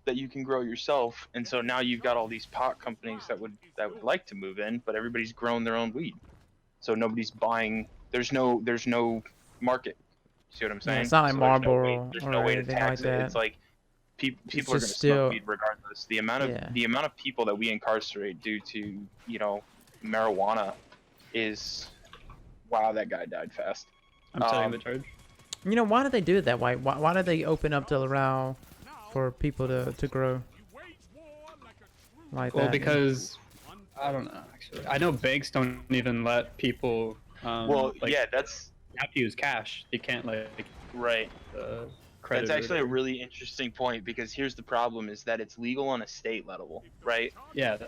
that you can grow yourself, and so now you've got all these pot companies that would like to move in, but everybody's grown their own weed, so nobody's buying. There's no market. See what I'm Yeah, saying? it's not like So Marlboro there's or no way to anything like tax it. that. It's like people are just going to smoke still- weed regardless. The amount Yeah. of people that we incarcerate due to marijuana is, wow, that guy died fast. I'm setting the charge. You know, why do they do it that way? Why do they open up to allow for people to grow like Well, that? because I don't know. Actually, I know banks don't even let people. Well, like, yeah, that's you have to use cash. You can't like right. credit. That's actually a really interesting point, because here's the problem: is that it's legal on a state level, right? Yeah.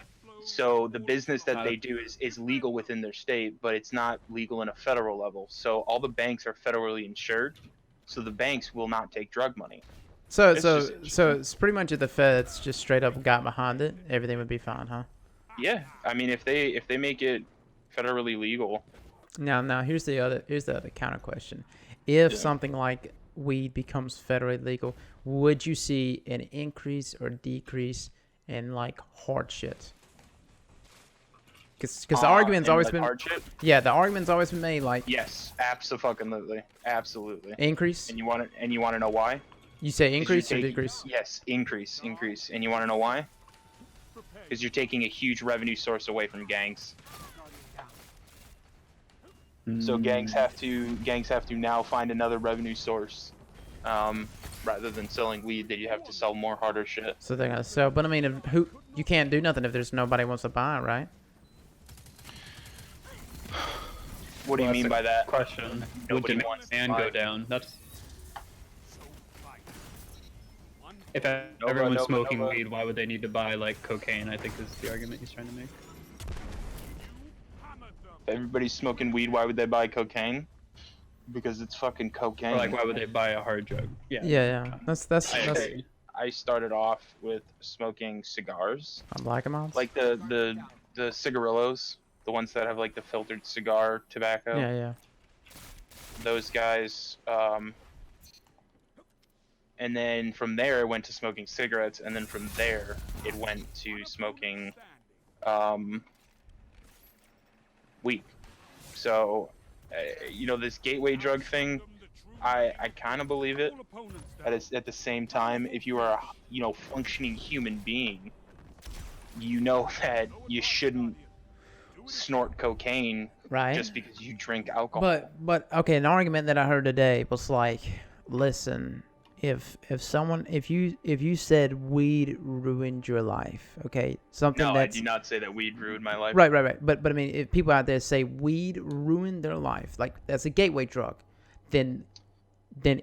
So the business that they do is legal within their state, but it's not legal in a federal level. So all the banks are federally insured, so the banks will not take drug money. So It's just it's pretty much if the feds just straight up got behind it, everything would be fine, huh? Yeah, I mean, if they make it federally legal. Now here's the other counter question. If Yeah. something like weed becomes federally legal, would you see an increase or decrease in like hard shit? Because the argument's always been hardship. the argument's always been made like Yes, absolutely. increase. And you want to know why? You say increase or taking- decrease? Yes, increase. And you want to know why? Because you're taking a huge revenue source away from gangs. So gangs have to now find another revenue source, rather than selling weed. That you have to sell more harder shit. So they're gonna sell, but I mean, you can't do nothing if there's nobody wants to buy it, right? What do you mean by that? Question. Would Nobody wants to demand buy. go down? That's if Nova, everyone's Nova, smoking Nova. weed, why would they need to buy like cocaine? I think is the argument he's trying to make. If everybody's smoking weed, why would they buy cocaine? Because it's fucking cocaine. Or like, why would they buy a hard drug? Yeah. That's I that's. agree. I started off with smoking cigars, I'm Black Amounts. like the cigarillos, the ones that have like the filtered cigar tobacco. Yeah. Those guys. And then from there, it went to smoking cigarettes, and then from there, it went to smoking weed. So, this gateway drug thing, I kind of believe it. At the same time, if you are a functioning human being, you know that you shouldn't snort cocaine Right. just because you drink alcohol. But okay, an argument that I heard today was like, listen, if you said weed ruined your life, okay, something No, I that's do not say that weed ruined my life. right. But I mean, if people out there say weed ruined their life, like that's a gateway drug, then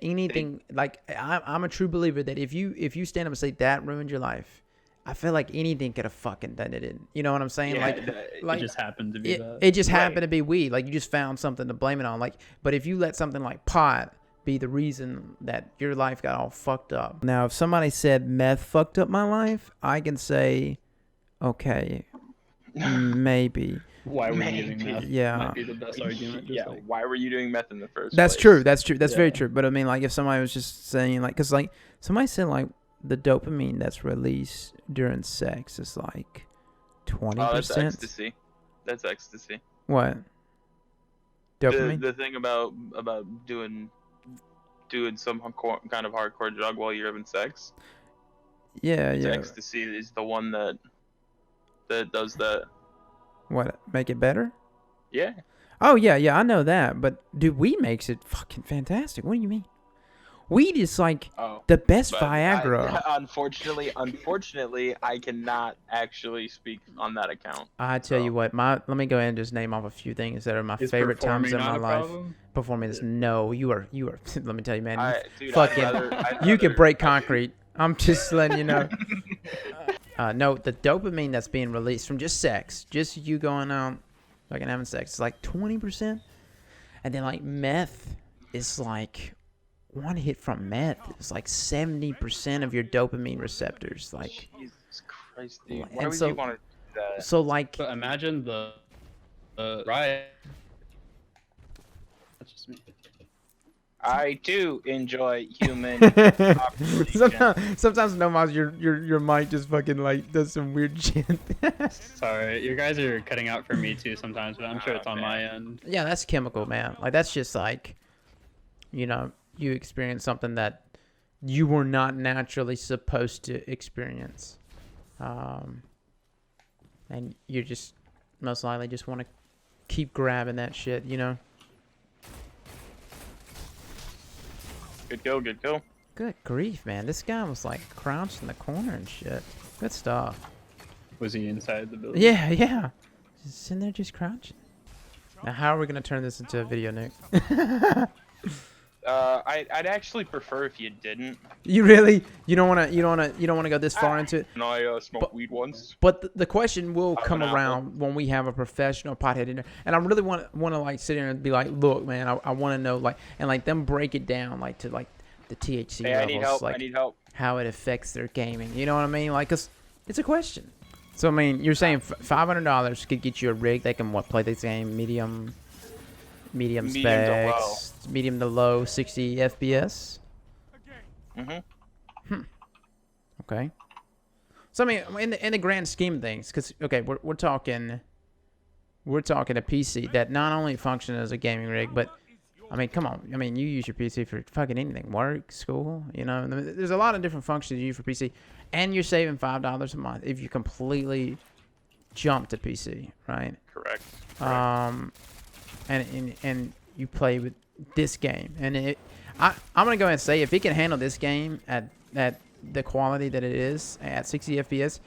anything like I'm a true believer that if you stand up and say that ruined your life, I feel like anything could have fucking done it. You know what I'm saying? Yeah, like It just happened to be that. it just happened Right. to be weed. Like you just found something to blame it on. Like, but if you let something like pot be the reason that your life got all fucked up. Now, if somebody said meth fucked up my life, I can say, okay, maybe. Why were you Maybe. using meth? Yeah. Might be the best argument. Just Yeah, like, why were you doing meth in the first That's place? true. That's very Yeah. true. But I mean, like, if somebody was just saying, like, because, like, somebody said, like, the dopamine that's released during sex is like 20%. Oh, that's ecstasy. That's ecstasy. What? Dopamine? The thing about doing some kind of hardcore drug while you're having sex. Yeah. Ecstasy is the one that does that. What? Make it better? Yeah. Oh, yeah, I know that. But, dude, weed makes it fucking fantastic. What do you mean? Weed is like Oh. the best But Viagra. Unfortunately, I cannot actually speak on that account. I tell So- you what, let me go ahead and just name off a few things that are my is favorite times in performing my not a life. problem? Performing this, no, you are. Let me tell you, man, Dude, fucking, I'd you can rather- break concrete. I'm just letting you know. No, the dopamine that's being released from just sex, just you going out, fucking having sex, it's like 20%, and then like meth is like one hit from meth is like 70% of your dopamine receptors. Like, Jesus Christ, dude. And Why would so- you want to do that? so like, But imagine the riot. That's just me. I too enjoy human optimization. Sometimes no mouse, your mic just fucking like does some weird shit. Sorry, you guys are cutting out for me too sometimes, but I'm sure it's on my end. Yeah, that's chemical, man. Like that's just like, you know, you experience something that you were not naturally supposed to experience, and you just most likely just want to keep grabbing that shit, you know. Good kill, good kill. Good grief, man! This guy was like crouched in the corner and shit. Good stuff. Was he inside the building? Yeah, yeah. Just sitting there, just crouching. Now, how are we gonna turn this into a video, Nick? I'd actually prefer if you didn't. You really? You don't wanna go this far into it? No, I smoked weed once. But the question will Out of come an apple. around when we have a professional pothead in there, and I really want to like sit here and be like, look, man, I want to know like, and like them break it down like to like the THC Hey, I levels, need help. like I need help. how it affects their gaming. You know what I mean? Like, it's a question. So I mean, you're saying $500 could get you a rig that can play this game medium Medium to specs, medium to low, 60 FPS. Okay. So I mean, in the grand scheme of things, because okay, we're talking a PC that not only functions as a gaming rig, but I mean, come on, I mean, you use your PC for fucking anything, work, school, you know. There's a lot of different functions you use for PC, and you're saving $5 a month if you completely jump to PC, right? Correct. And you play with this game, and I'm gonna go ahead and say if it can handle this game at the quality that it is at 60 FPS,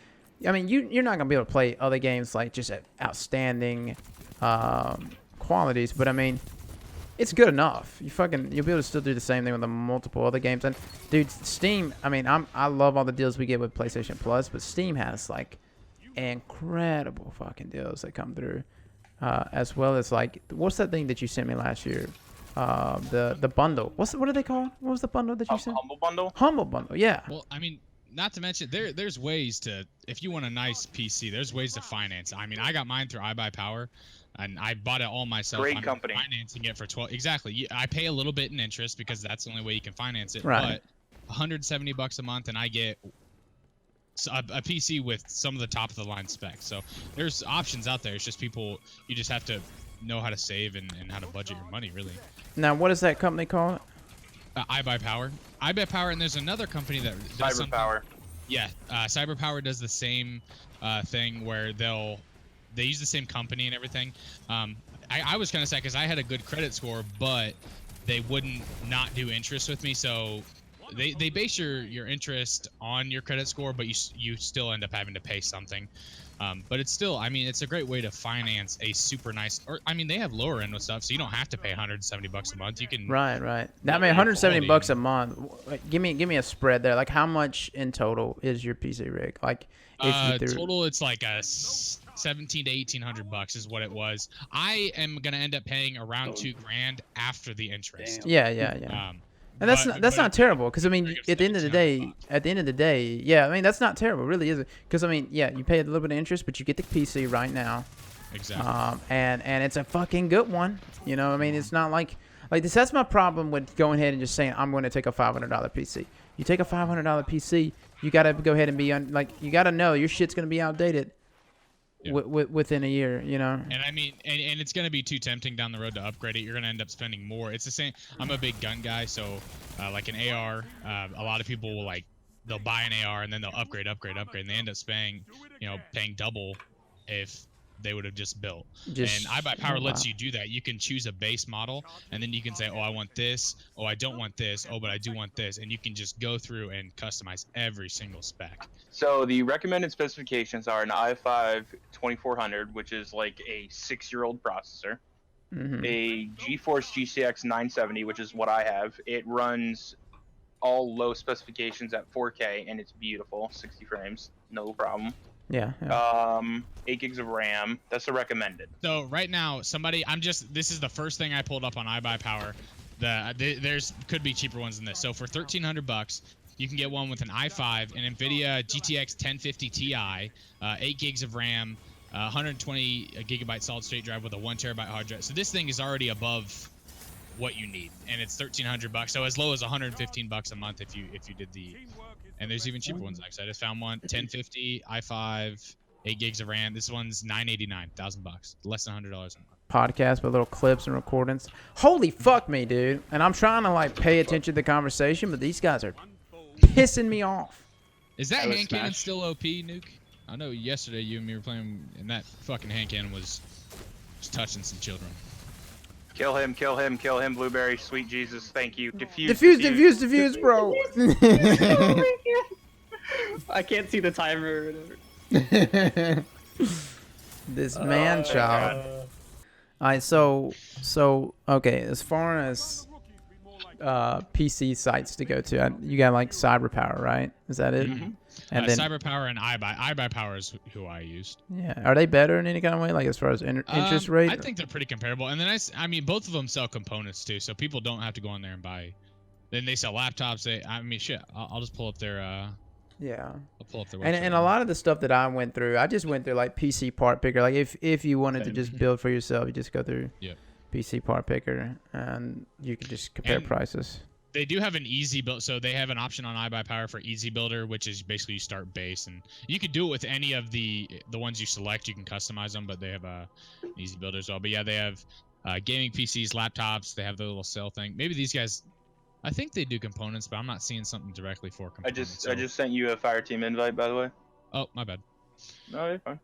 I mean you're not gonna be able to play other games like just at outstanding qualities, but I mean it's good enough. You'll be able to still do the same thing with the multiple other games. And dude, Steam, I mean I love all the deals we get with PlayStation Plus, but Steam has like incredible fucking deals that come through. As well as like, what's that thing that you sent me last year? The bundle. What are they called? What was the bundle that you sent? Humble bundle. Humble bundle. Yeah. Well, I mean, not to mention there's ways to, if you want a nice PC, there's ways to finance. I mean, I got mine through iBuyPower, and I bought it all myself. Great I'm company. Financing it for 12. Exactly. I pay a little bit in interest because that's the only way you can finance it. Right. But $170 a month, and I get a PC with some of the top of the line specs. So there's options out there. It's just you just have to know how to save and how to budget your money, really. Now, what is that company called? iBuyPower, and there's another company that does CyberPower. Yeah, CyberPower does the same thing where they use the same company and everything. I was kind of sad because I had a good credit score, but they wouldn't not do interest with me. So they base your interest on your credit score, but you still end up having to pay something. But it's still, I mean, it's a great way to finance a super nice, or I mean, they have lower end with stuff, so you don't have to pay $170 a month. You can Right. Now, I mean, $170 a month. Give me a spread there. Like, how much in total is your PC rig? Like, if you total, it's like a $1,700 to $1,800 is what it was. I am gonna end up paying around $2,000 after the interest. Damn. Yeah. And that's not terrible, because I mean at the end of the day, yeah, I mean that's not terrible, really, is it? Because I mean, yeah, you pay a little bit of interest, but you get the PC right now. Exactly. And it's a fucking good one. You know, I mean, it's not like this. That's my problem with going ahead and just saying I'm going to take a $500 PC. You take a $500 PC, you got to go ahead and be you got to know your shit's going to be outdated. Yeah. Within a year, you know. And I mean, and it's gonna be too tempting down the road to upgrade it. You're gonna end up spending more. It's the same. I'm a big gun guy, so like an AR, a lot of people will they'll buy an AR and then they'll upgrade, and they end up paying double if they would have just built. And iBuyPower lets you do that. You can choose a base model, and then you can say, oh, I want this. Oh, I don't want this. Oh, but I do want this. And you can just go through and customize every single spec. So the recommended specifications are an i5 2400, which is like a 6-year-old processor, a GeForce GTX 970, which is what I have. It runs all low specifications at 4K, and it's beautiful, 60 frames, no problem. Yeah. 8 gigs of RAM. That's the recommended. So right now, this is the first thing I pulled up on iBuyPower. There's could be cheaper ones than this. So for $1,300, you can get one with an i5, an NVIDIA GTX 1050 Ti, 8 gigs of RAM, 120 gigabyte solid state drive with a 1 terabyte hard drive. So this thing is already above what you need, and it's $1,300. So as low as $115 a month if you did the, and there's even cheaper ones actually. I just found one 1050 i5, 8 gigs of RAM. This one's $989, $1,000, less than $100 a month. Podcast with little clips and recordings. Holy fuck me, dude! And I'm trying to like pay attention to the conversation, but these guys are pissing me off. Is that I was hand cannon smashed. still OP, Nuke? I know yesterday you and me were playing, and that fucking hand cannon was just touching some children. Kill him, kill him, kill him, Blueberry. Sweet Jesus, thank you. Defuse, bro. I can't see the timer or whatever. This man child. All right, so okay. As far as PC sites to go to, you got like CyberPower, right? Is that it? Mhm. And then CyberPower and iBuyPower is who I used. yeah, are they better in any kind of way? Like as far as interest rate? I think they're pretty comparable. And then I mean, both of them sell components too, so people don't have to go on there and buy. Then they sell laptops. I mean, shit. I'll just pull up their. Yeah. I'll pull up their website. And a lot of the stuff that I went through, I just went through like PC Part Picker. Like if you wanted to just build for yourself, you just go through PC Part Picker, and you can just compare prices. They do have an easy build, so they have an option on iBuyPower for Easy Builder, which is basically you start base, and you could do it with any of the ones you select. You can customize them, but they have an Easy Builder as well. But yeah, they have gaming PCs, laptops. They have the little sell thing. Maybe these guys, I think they do components, but I'm not seeing something directly for components. I just sent you a Fireteam invite, by the way. Oh, my bad. No, you're fine.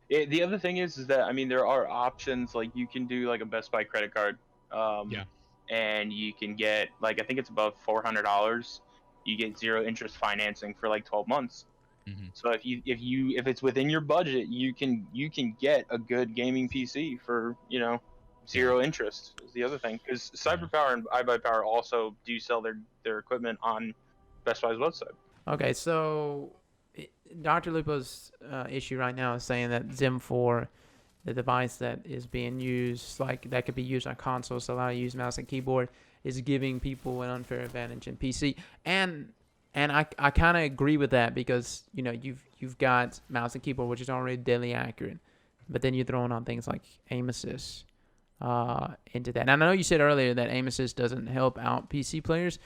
The other thing is that I mean there are options, like you can do like a Best Buy credit card. Yeah. And you can get like I think it's above $400. You get 0 interest financing for like 12 months. Mm-hmm. So if it's within your budget, you can get a good gaming PC for 0 interest. Is the other thing, because CyberPower and iBuyPower also do sell their equipment on Best Buy's website. Okay, so Dr. Lupo's issue right now is saying that Zim 4, the device that is being used, like that could be used on consoles to allow you to use mouse and keyboard, is giving people an unfair advantage in PC. And I kind of agree with that, because you've got mouse and keyboard, which is already deadly accurate, but then you're throwing on things like aim assist into that. And I know you said earlier that aim assist doesn't help out PC players,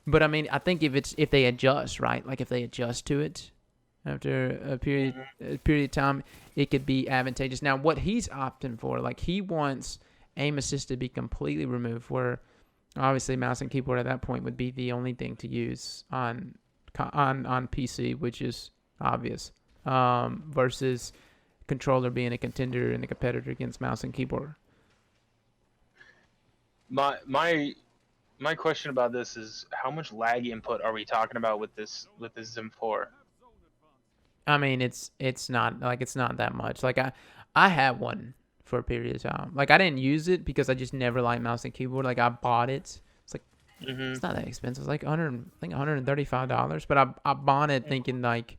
but I mean I think if they adjust, right, like if they adjust to it after a period of time, it could be advantageous. Now, what he's opting for, like he wants aim assist to be completely removed, where obviously mouse and keyboard at that point would be the only thing to use on PC, which is obvious, versus controller being a contender and a competitor against mouse and keyboard. My question about this is how much lag input are we talking about with this Zim 4? I mean, it's not that much. Like I had one for a period of time. Like I didn't use it because I just never liked mouse and keyboard. Like I bought it. It's like it's not that expensive. It's like $135. But I bought it thinking like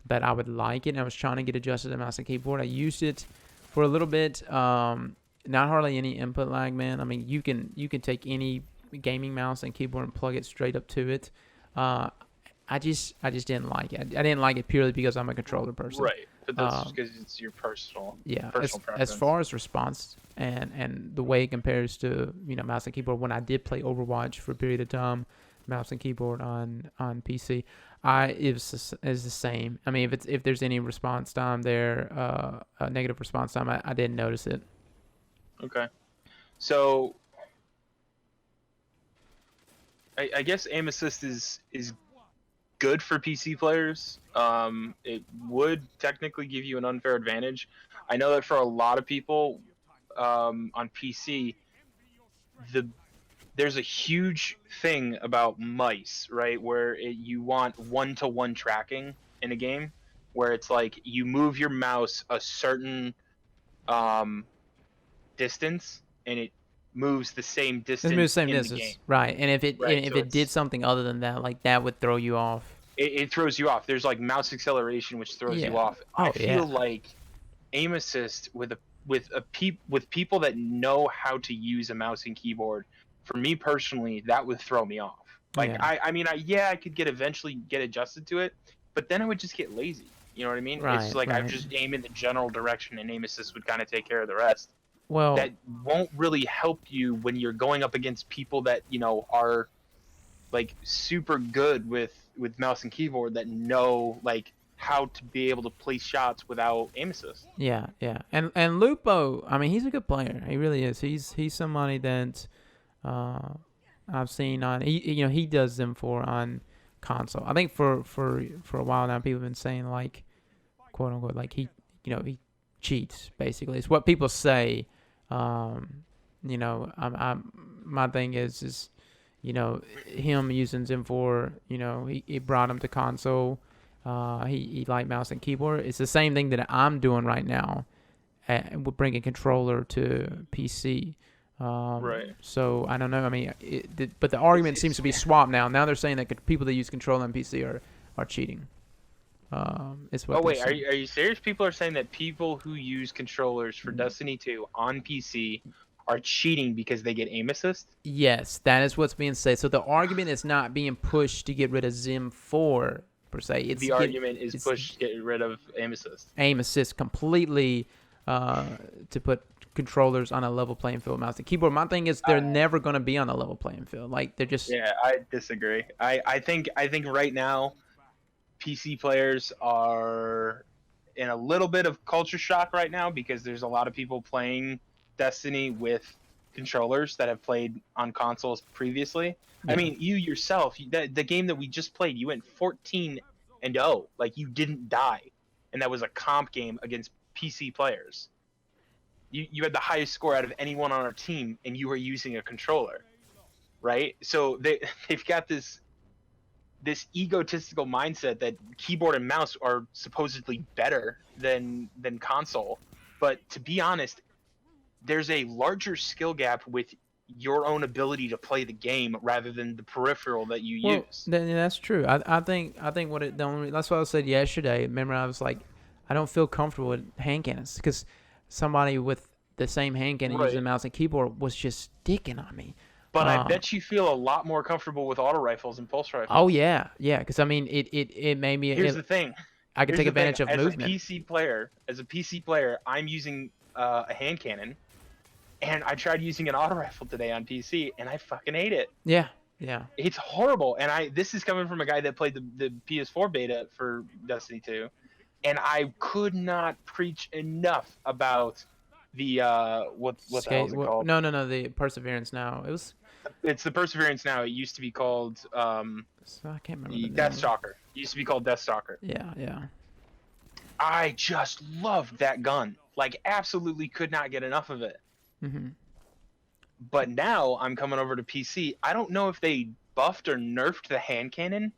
that I would like it. And I was trying to get adjusted to mouse and keyboard. I used it for a little bit. Not hardly any input lag, man. I mean, you can take any gaming mouse and keyboard and plug it straight up to it. I just didn't like it. I didn't like it purely because I'm a controller person. Right, but that's just because it's your personal preference. As far as response and the way it compares to mouse and keyboard, when I did play Overwatch for a period of time, mouse and keyboard on PC, it was the same. I mean, if there's any response time there, negative response time, I didn't notice it. Okay, so I guess aim assist is good for PC players. It would technically give you an unfair advantage. I know that for a lot of people on PC, there's a huge thing about mice, right? Where you want one-to-one tracking in a game, where it's like you move your mouse a certain distance, and it moves the same distance. It moves the same in distance, the game. right? And if it Right, so did something other than that, like that would throw you off. It throws you off. There's like mouse acceleration, which throws you off. I feel like aim assist with people that know how to use a mouse and keyboard, for me personally, that would throw me off. Like I could eventually get adjusted to it, but then I would just get lazy. You know what I mean? Right, it's like I just aim in the general direction, and aim assist would kind of take care of the rest. Well, that won't really help you when you're going up against people that are like super good with mouse and keyboard, that know like how to be able to place shots without aim assist. yeah, yeah. And Lupo, I mean, he's a good player. He really is. He's somebody that I've seen on he does them for on console. I think for a while now people have been saying like quote unquote like he cheats basically. It's what people say. I'm my thing is him using Zim 4, he brought him to console. He liked mouse and keyboard. It's the same thing that I'm doing right now. With bringing controller to PC. Right. So I don't know. I mean, but the argument seems to be swapped now. Now they're saying that people that use controller on PC are cheating. It's what Oh they're wait, are saying. you serious? People are saying that people who use controllers for Destiny 2 on PC are cheating because they get aim assist? Yes, that is what's being said. So the argument is not being pushed to get rid of Zim 4 per se. The argument is pushed to get rid of aim assist. Aim assist completely to put controllers on a level playing field, mouse and keyboard. My thing is they're never going to be on a level playing field. Like they're just Yeah, I disagree. I think right now PC players are in a little bit of culture shock right now because there's a lot of people playing Destiny with controllers that have played on consoles previously. Yeah. I mean, you yourself, the game that we just played, you went 14-0. Like, you didn't die. And that was a comp game against PC players. You had the highest score out of anyone on our team, and you were using a controller, right? So they've got this egotistical mindset that keyboard and mouse are supposedly better than console. But to be honest, there's a larger skill gap with your own ability to play the game rather than the peripheral that you use. That's true. I think that's what I said yesterday. Remember, I was like, I don't feel comfortable with hand cannons because somebody with the same hand cannon Right. using a mouse and keyboard was just sticking on me. But I bet you feel a lot more comfortable with auto rifles and pulse rifles. Oh yeah. Because I mean, it made me. Here's the thing. I could take advantage of movement. As a PC player, I'm using a hand cannon, and I tried using an auto rifle today on PC, and I fucking hate it. Yeah. It's horrible. And this is coming from a guy that played the PS4 beta for Destiny 2, and I could not preach enough about the what the hell is it called? No, the Perseverance now. It's the Perseverance now. It used to be called I can't remember the the Death name. Stalker. It used to be called Death Stalker. Yeah. I just loved that gun. Like, absolutely could not get enough of it. Mm-hmm. But now I'm coming over to PC. I don't know if they buffed or nerfed the hand cannon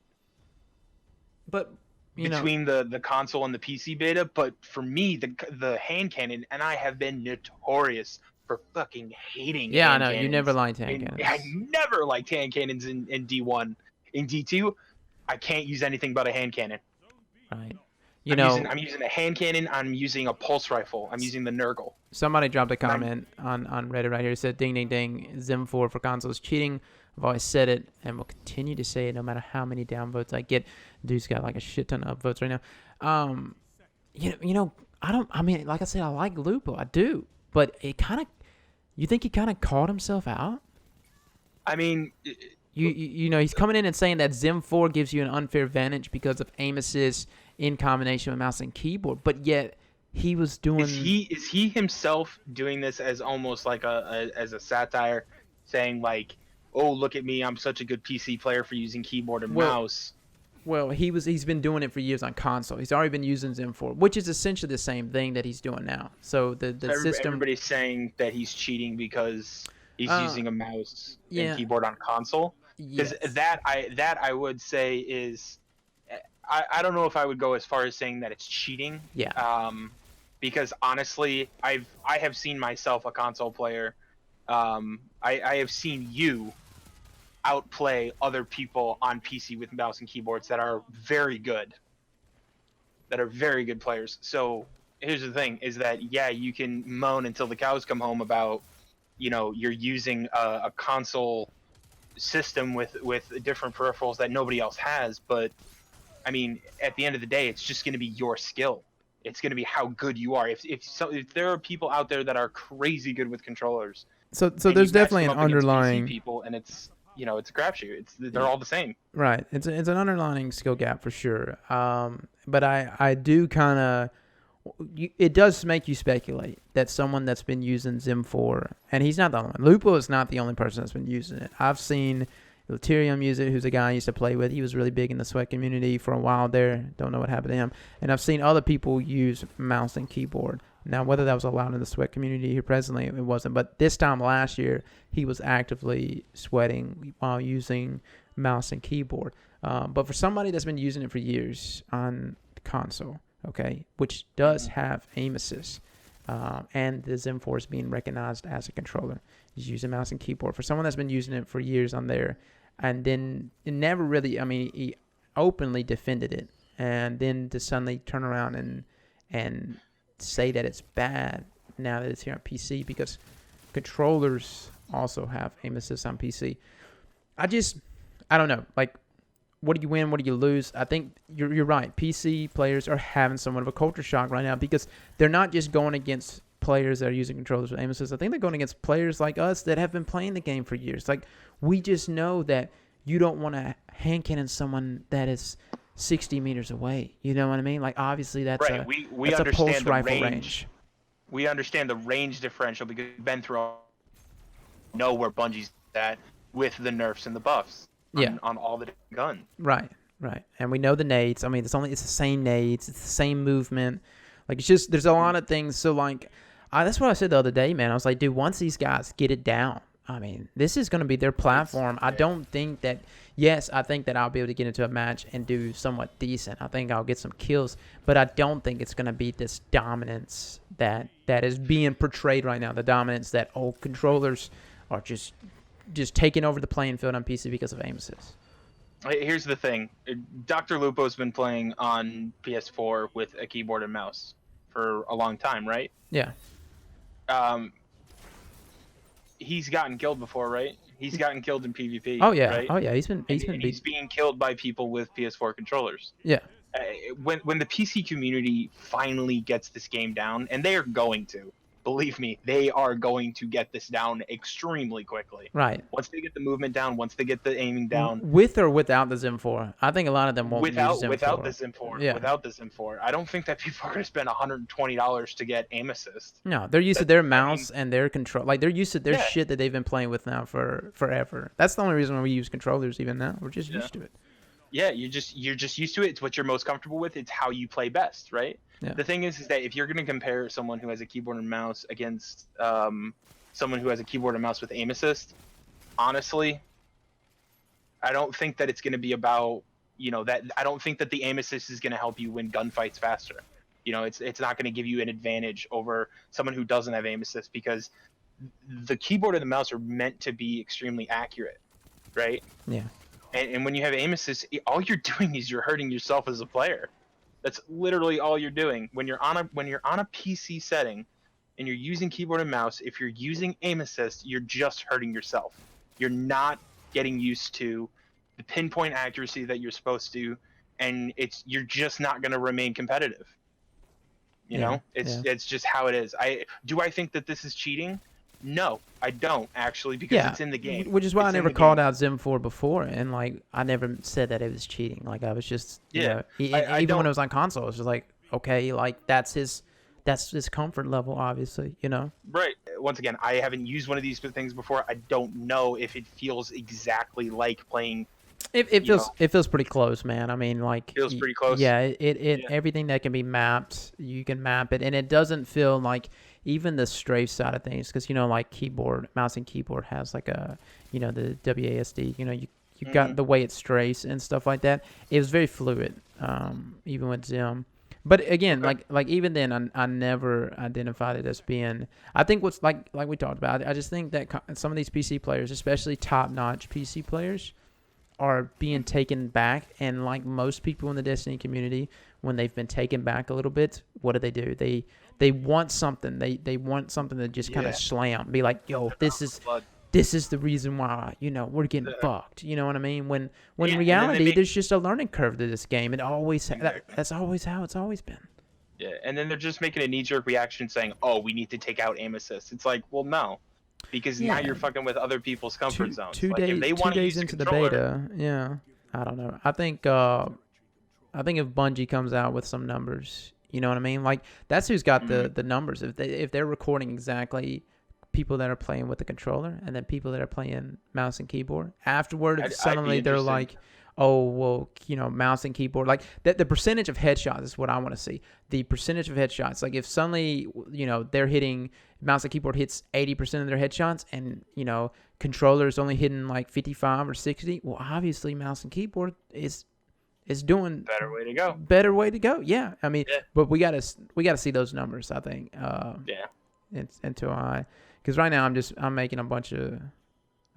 But between the console and the PC beta. But for me, the hand cannon, and I have been notorious for fucking hating. Yeah, I hand know. You cannons. never liked hand cannons. I never liked hand cannons in D1. In D2, I can't use anything but a hand cannon. Right. I'm using a hand cannon. I'm using a pulse rifle. I'm using the Nurgle. Somebody dropped a comment on Reddit right here. It said, ding, ding, ding, Zim 4 for consoles cheating. I've always said it and will continue to say it no matter how many downvotes I get. Dude's got like a shit ton of upvotes right now. I mean, like I said, I like Lupo. I do. But you think he kind of called himself out? I mean, he's coming in and saying that Zim 4 gives you an unfair advantage because of aim assist in combination with mouse and keyboard, but yet he was doing. Is he himself doing this as almost like as a satire, saying like, "Oh, look at me, I'm such a good PC player for using keyboard and mouse." Well, he's been doing it for years on console. He's already been using Zim 4, which is essentially the same thing that he's doing now. So the system. Everybody's saying that he's cheating because he's using a mouse and keyboard on console. Because Yes. that I would say is, I don't know if I would go as far as saying that it's cheating. Yeah. Because honestly, I have seen myself a console player. I have seen you outplay other people on PC with mouse and keyboards that are very good. That are very good players. So here's the thing: is that you can moan until the cows come home about, you're using a console system with different peripherals that nobody else has, but I mean, at the end of the day, it's just going to be your skill. It's going to be how good you are. If there are people out there that are crazy good with controllers, So and there's you match definitely an them up against PC underlying people, and it's it's a crapshoot. They're all the same. right. It's an underlying skill gap for sure. But I do kind of. It does make you speculate that someone that's been using Zim 4, and he's not the only one. Lupo is not the only person that's been using it. I've seen Ethereum use it, who's a guy I used to play with. He was really big in the Sweat community for a while there. Don't know what happened to him. And I've seen other people use mouse and keyboard. Now, whether that was allowed in the Sweat community here presently, it wasn't. But this time last year, he was actively sweating while using mouse and keyboard. But for somebody that's been using it for years on the console, okay, which does have aim assist, and the Zim 4 is being recognized as a controller. He's using mouse and keyboard. For someone that's been using it for years on there, and then it never really, he openly defended it, and then to suddenly turn around and say that it's bad now that it's here on PC, because controllers also have aim assist on PC. I don't know, like, what do you win? What do you lose? I think you're right. PC players are having somewhat of a culture shock right now, because they're not just going against players that are using controllers with aim assist. I think they're going against players like us that have been playing the game for years. Like, we just know that you don't want to hand cannon someone that is 60 meters away. You know what I mean? Like, obviously that's right. We that's a pulse understand the rifle range. We understand the range differential because we've been through know where Bungie's at with the nerfs and the buffs. On all the guns. Right. And we know the nades. I mean, it's the same nades. It's the same movement. Like, it's just, there's a lot of things. So, like, that's what I said the other day, man. I was like, dude, once these guys get it down, I mean, this is going to be their platform. I don't think that, yes, I think that I'll be able to get into a match and do somewhat decent. I think I'll get some kills, but I don't think it's going to be this dominance that is being portrayed right now. The dominance that old controllers are just taking over the playing field on PC because of aim assist. Here's the thing. Dr. Lupo's been playing on PS4 with a keyboard and mouse for a long time, right? Yeah. He's gotten killed before, right? He's gotten killed in PvP. Oh yeah. Right? Oh yeah. He's been He's being killed by people with PS4 controllers. Yeah. When the PC community finally gets this game down, and they are going to, believe me, they are going to get this down extremely quickly. Right. Once they get the movement down, once they get the aiming down. With or without the Zim 4? I think a lot of them won't use Zim 4. Without the Zim 4. Yeah. Without the Zim 4. I don't think that people are going to spend $120 to get aim assist. No, they're used to their mouse and their control. Like, they're used to their shit that they've been playing with now for forever. That's the only reason why we use controllers even now. We're just used to it. Yeah, you're just used to it. It's what you're most comfortable with. It's how you play best, right? Yeah. The thing is that if you're going to compare someone who has a keyboard and mouse against someone who has a keyboard and mouse with aim assist, honestly, I don't think that it's going to be about, that I don't think that the aim assist is going to help you win gunfights faster. It's not going to give you an advantage over someone who doesn't have aim assist, because the keyboard and the mouse are meant to be extremely accurate, right? Yeah. And when you have aim assist, all you're doing is you're hurting yourself as a player. That's literally all you're doing. When you're on a PC setting and you're using keyboard and mouse, if you're using aim assist, you're just hurting yourself. You're not getting used to the pinpoint accuracy that you're supposed to, and you're just not going to remain competitive. It's just how it is. Do I think that this is cheating? No, I don't, actually, because it's in the game. Which is why I never called out Zim 4 before, and, like, I never said that it was cheating. Like, I was just, even when it was on console, it was just like, okay, like, that's his comfort level, obviously, Right. Once again, I haven't used one of these things before. I don't know if it feels exactly like playing. It feels pretty close, man. I mean, like, feels pretty close. Yeah, everything that can be mapped, you can map it, and it doesn't feel like even the strafe side of things, because like mouse and keyboard has like a the WASD. You've got the way it strafes and stuff like that. It was very fluid, even with Zim. But again, like even then, I never identified it as being. I think what's like we talked about. I just think that some of these PC players, especially top-notch PC players, are being taken back, and like most people in the Destiny community, when they've been taken back a little bit, what do? They want something. They want something to just kind of slam, be like, yo, this is the reason why we're getting fucked. You know what I mean? When in reality, there's just a learning curve to this game. It always that's always how it's always been. Yeah, and then they're just making a knee-jerk reaction saying, "Oh, we need to take out aim assist." It's like, well, no, because now Yeah. you're fucking with other people's comfort zones. Two Like, if days they 2 want to days use into the controller, beta. Yeah, I don't know. I think if Bungie comes out with some numbers, you know what I mean? Like that's who's got the numbers. If they're recording exactly people that are playing with the controller and then people that are playing mouse and keyboard. Afterward, I'd be suddenly they're interested. like, oh well, you know, mouse and keyboard. Like the percentage of headshots is what I want to see. The percentage of headshots. Like if suddenly, you know, they're hitting mouse and keyboard hits 80% of their headshots, and you know, controllers only hitting like 55 or 60. Well, obviously, mouse and keyboard is doing better way to go. better way to go. Yeah, I mean, Yeah. but we gotta see those numbers. I think. Yeah. Until because right now I'm making a bunch of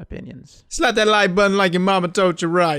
opinions. Slap that like button like your mama told you right.